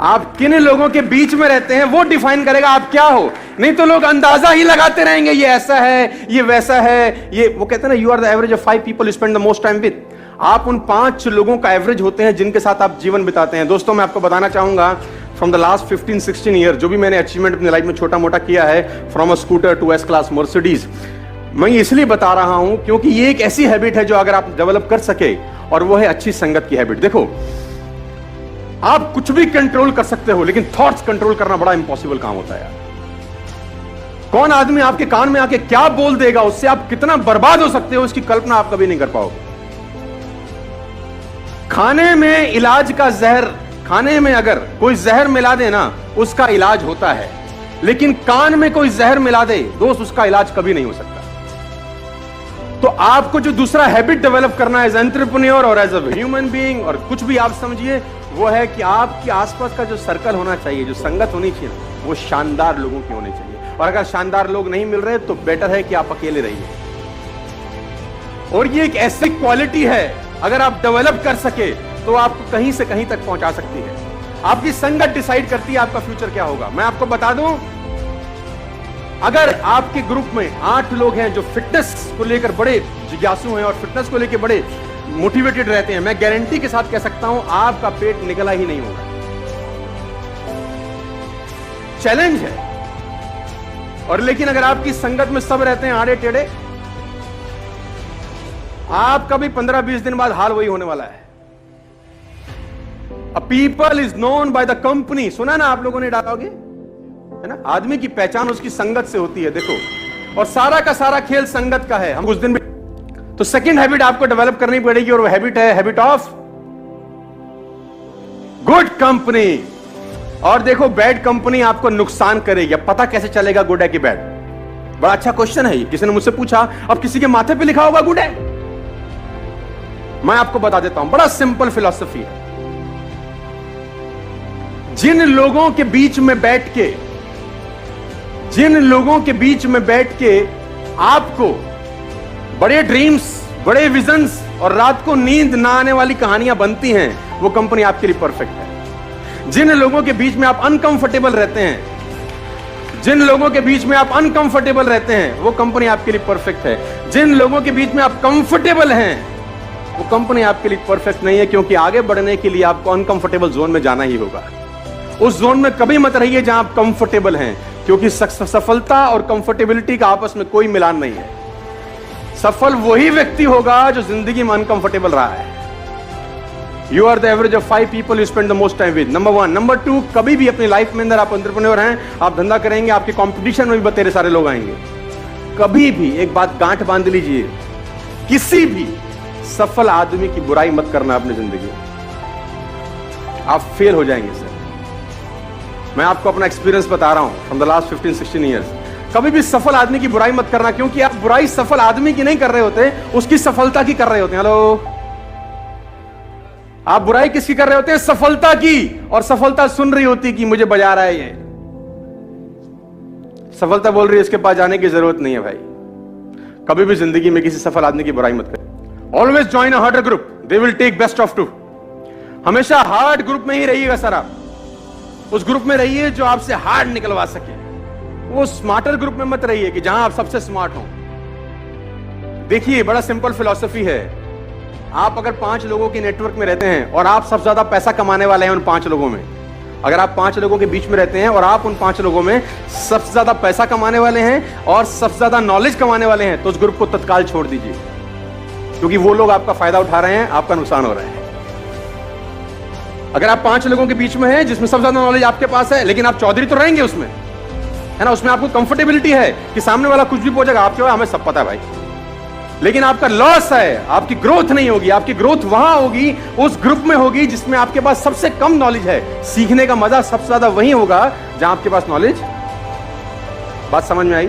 आप किन लोगों के बीच में रहते हैं वो डिफाइन करेगा आप क्या हो। नहीं तो लोग अंदाजा ही लगाते रहेंगे, ये ऐसा है, ये वैसा है। ये वो कहते हैं ना, you are the average of 5 people you spend the most time with. आप उन 5 लोगों का एवरेज होते हैं जिनके साथ आप जीवन बिताते हैं। दोस्तों, मैं आपको बताना चाहूंगा, फ्रॉम द लास्ट 15-16 ईयर जो भी मैंने अचीवमेंट अपनी लाइफ में छोटा मोटा किया है, from a scooter to S class Mercedes, मैं इसलिए बता रहा हूं क्योंकि ये एक ऐसी हैबिट है जो अगर आप डेवलप कर सके, और वो है अच्छी संगत की हैबिट। देखो, आप कुछ भी कंट्रोल कर सकते हो, लेकिन थॉट्स कंट्रोल करना बड़ा इंपॉसिबल काम होता है यार। कौन आदमी आपके कान में आके क्या बोल देगा, उससे आप कितना बर्बाद हो सकते हो, इसकी कल्पना आप कभी नहीं कर पाओगे। खाने में इलाज का जहर, खाने में अगर कोई जहर मिला दे ना, उसका इलाज होता है, लेकिन कान में कोई जहर मिला दे दोस्त, उसका इलाज कभी नहीं हो सकता। तो आपको जो दूसरा हैबिट डेवलप करना है एज एंटरप्रेन्योर और एज अ ह्यूमन बीइंग, और कुछ भी आप समझिए, वो है कि आपके आसपास का जो सर्कल होना चाहिए, जो संगत होनी चाहिए, वो शानदार लोगों की होनी चाहिए। और अगर शानदार लोग नहीं मिल रहे तो बेटर है कि आप अकेले रहिए। और ये एक ऐसी क्वालिटी है, अगर आप डेवलप कर सके तो आपको कहीं से कहीं तक पहुंचा सकती है। आपकी संगत डिसाइड करती है आपका फ्यूचर क्या होगा। मैं आपको बता दूं, अगर आपके ग्रुप में 8 लोग हैं जो फिटनेस को लेकर बड़े जिज्ञासु हैं और फिटनेस को लेकर बड़े मोटिवेटेड रहते हैं, मैं गारंटी के साथ कह सकता हूं आपका पेट निकला ही नहीं होगा। चैलेंज है। और लेकिन अगर आपकी संगत में सब रहते हैं आड़े टेढ़े, आपका भी 15-20 दिन बाद हाल वही होने वाला है। A people is known by the company, सुना ना आप लोगों ने डालोगे, है ना? आदमी की पहचान उसकी संगत से होती है। देखो, और सारा का सारा खेल संगत का है। हम कुछ दिन भी तो सेकंड हैबिट आपको डेवलप करनी पड़ेगी, और वो हैबिट है हैबिट ऑफ गुड कंपनी। और देखो, बैड कंपनी आपको नुकसान करेगी। अब पता कैसे चलेगा गुड है कि बैड? बड़ा अच्छा क्वेश्चन है ये, किसी ने मुझसे पूछा। अब किसी के माथे पे लिखा होगा गुड है? मैं आपको बता देता हूं, बड़ा सिंपल फिलॉसफी है। जिन लोगों के बीच में बैठ के आपको बड़े ड्रीम्स, बड़े विजन्स और रात को नींद ना आने वाली कहानियां बनती हैं, वो कंपनी आपके लिए परफेक्ट है। जिन लोगों के बीच में आप अनकंफर्टेबल रहते हैं, वो कंपनी आपके लिए परफेक्ट है। जिन लोगों के बीच में आप कंफर्टेबल हैं, वो कंपनी आपके लिए परफेक्ट नहीं है, क्योंकि आगे बढ़ने के लिए आपको अनकंफर्टेबल जोन में जाना ही होगा। उस जोन में कभी मत रहिए जहां आप कंफर्टेबल हैं, क्योंकि सफलता और कंफर्टेबिलिटी का आपस में कोई मिलान नहीं है। सफल वही व्यक्ति होगा जो जिंदगी में अनकंफर्टेबल रहा है। You are the average of 5 people you spend the most time with, number 1। Number 2, कभी भी अपनी लाइफ में अंदर आप एंटरप्रेन्योर हैं, आप धंधा करेंगे, आपके कंपटीशन में भी बतेरे सारे लोग आएंगे। कभी भी एक बात गांठ बांध लीजिए, किसी भी सफल आदमी की बुराई मत करना अपनी जिंदगी में, आप फेल हो जाएंगे सर। मैं आपको अपना एक्सपीरियंस बता रहा हूं फ्रॉम द लास्ट 15-16 ईयर्स। कभी भी सफल आदमी की बुराई मत करना, क्योंकि आप बुराई सफल आदमी की नहीं कर रहे होते, उसकी सफलता की कर रहे होते हैं। हेलो, आप बुराई किसकी कर रहे होते हैं? सफलता की। और सफलता सुन रही होती कि मुझे बजा रहा है ये, सफलता बोल रही है इसके पास जाने की जरूरत नहीं है। भाई, कभी भी जिंदगी में किसी सफल आदमी की बुराई मत करें। Always join a harder group, they will take best of 2। हमेशा हार्ड ग्रुप में ही रहिएगा सर। आप उस ग्रुप में रहिए जो आपसे हार्ड निकलवा सके। वो स्मार्टर ग्रुप में मत रहिए कि जहां आप सबसे स्मार्ट हो। देखिए, बड़ा सिंपल फिलॉसफी है। आप अगर 5 लोगों के नेटवर्क में रहते हैं और आप सबसे ज्यादा पैसा कमाने वाले हैं उन 5 लोगों में, अगर आप 5 लोगों के बीच में रहते हैं और आप उन 5 लोगों में सबसे ज्यादा पैसा कमाने वाले हैं और सबसे ज्यादा नॉलेज कमाने वाले हैं, तो उस ग्रुप को तत्काल छोड़ दीजिए, क्योंकि वो लोग आपका फायदा उठा रहे हैं, आपका नुकसान हो रहा है। अगर आप 5 लोगों के बीच में हैं जिसमें सबसे ज्यादा नॉलेज आपके पास है, लेकिन आप चौधरी तो रहेंगे उसमें, है ना, उसमें आपको कंफर्टेबिलिटी है कि सामने वाला कुछ भी पूछेगा, आपके हमें सब पता है भाई, लेकिन आपका लॉस है, आपकी ग्रोथ नहीं होगी। आपकी ग्रोथ वहां होगी, उस ग्रुप में होगी जिसमें आपके पास सबसे कम नॉलेज है। सीखने का मजा सबसे ज्यादा वहीं होगा जहां आपके पास नॉलेज। बात समझ में आई?